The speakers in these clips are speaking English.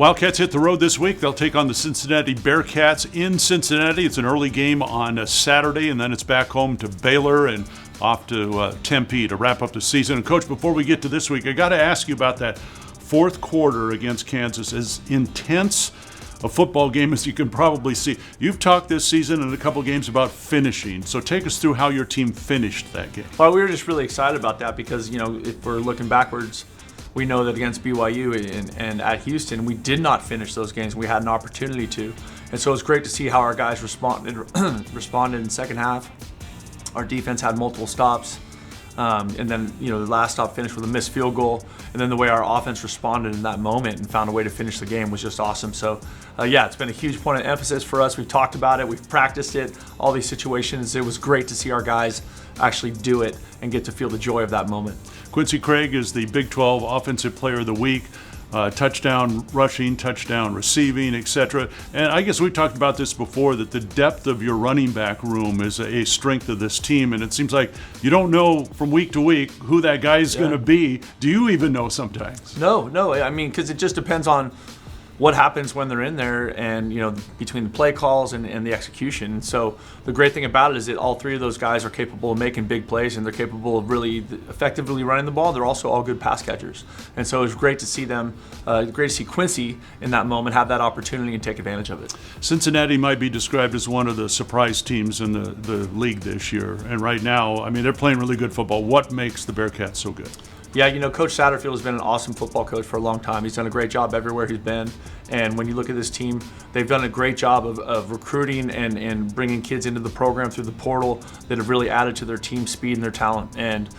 Wildcats hit the road this week. They'll take on the Cincinnati Bearcats in Cincinnati. It's an early game on a Saturday, and then it's back home to Baylor and off to Tempe to wrap up the season. And, Coach, before we get to this week, I got to ask you about that fourth quarter against Kansas. As intense a football game as you can probably see. You've talked this season in a couple games about finishing. So take us through how your team finished that game. Well, we were just really excited about that because, if we're looking backwards, we know that against BYU and at Houston, we did not finish those games. We had an opportunity to. And so it's great to see how our guys responded in the second half. Our defense had multiple stops. And then, the last stop finished with a missed field goal. And then the way our offense responded in that moment and found a way to finish the game was just awesome. So, it's been a huge point of emphasis for us. We've talked about it. We've practiced it, all these situations. It was great to see our guys actually do it and get to feel the joy of that moment. Quincy Craig is the Big 12 Offensive Player of the Week. Touchdown rushing, touchdown receiving, etc. And I guess we talked about this before, that the depth of your running back room is a strength of this team, and it seems like you don't know from week to week who that guy is going to be. Do you even know sometimes? No. I mean, because it just depends on what happens when they're in there and, between the play calls and the execution. So the great thing about it is that all three of those guys are capable of making big plays, and they're capable of really effectively running the ball. They're also all good pass catchers. And so it was great to see them, great to see Quincy in that moment have that opportunity and take advantage of it. Cincinnati might be described as one of the surprise teams in the league this year. And right now, they're playing really good football. What makes the Bearcats so good? Yeah, Coach Satterfield has been an awesome football coach for a long time. He's done a great job everywhere he's been. And when you look at this team, they've done a great job of recruiting and bringing kids into the program through the portal that have really added to their team speed and their talent. And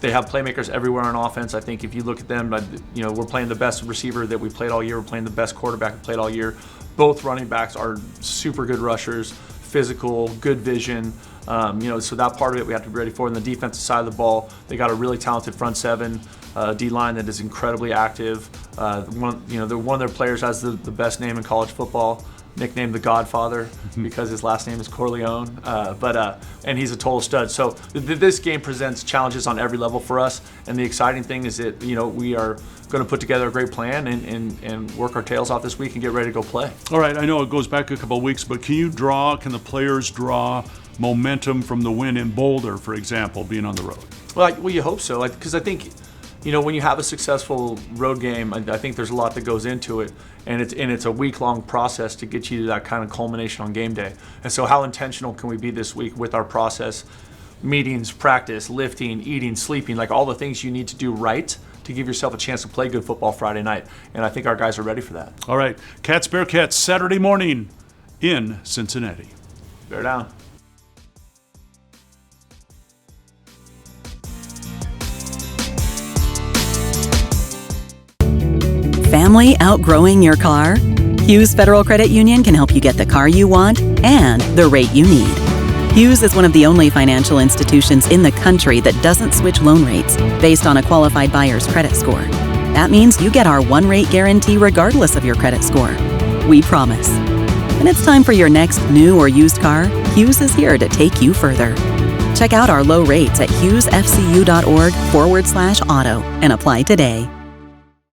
they have playmakers everywhere on offense. I think if you look at them, we're playing the best receiver that we played all year. We're playing the best quarterback we played all year. Both running backs are super good rushers, physical, good vision. So that part of it we have to be ready for. On the defensive side of the ball, they got a really talented front seven, D-line that is incredibly active. One of their players has the best name in college football, nicknamed the Godfather because his last name is Corleone. And he's a total stud. So this game presents challenges on every level for us. And the exciting thing is that we are going to put together a great plan and work our tails off this week and get ready to go play. All right, I know it goes back a couple of weeks, but can the players draw momentum from the win in Boulder, for example, being on the road? Well, you hope so, because I think, when you have a successful road game, I think there's a lot that goes into it, and it's a week-long process to get you to that kind of culmination on game day. And so how intentional can we be this week with our process? Meetings, practice, lifting, eating, sleeping, like all the things you need to do right to give yourself a chance to play good football Friday night. And I think our guys are ready for that. All right, Cats Bearcats Saturday morning in Cincinnati. Bear down. Family outgrowing your car? Hughes Federal Credit Union can help you get the car you want and the rate you need. Hughes is one of the only financial institutions in the country that doesn't switch loan rates based on a qualified buyer's credit score. That means you get our one-rate guarantee regardless of your credit score. We promise. When it's time for your next new or used car, Hughes is here to take you further. Check out our low rates at hughesfcu.org/auto and apply today.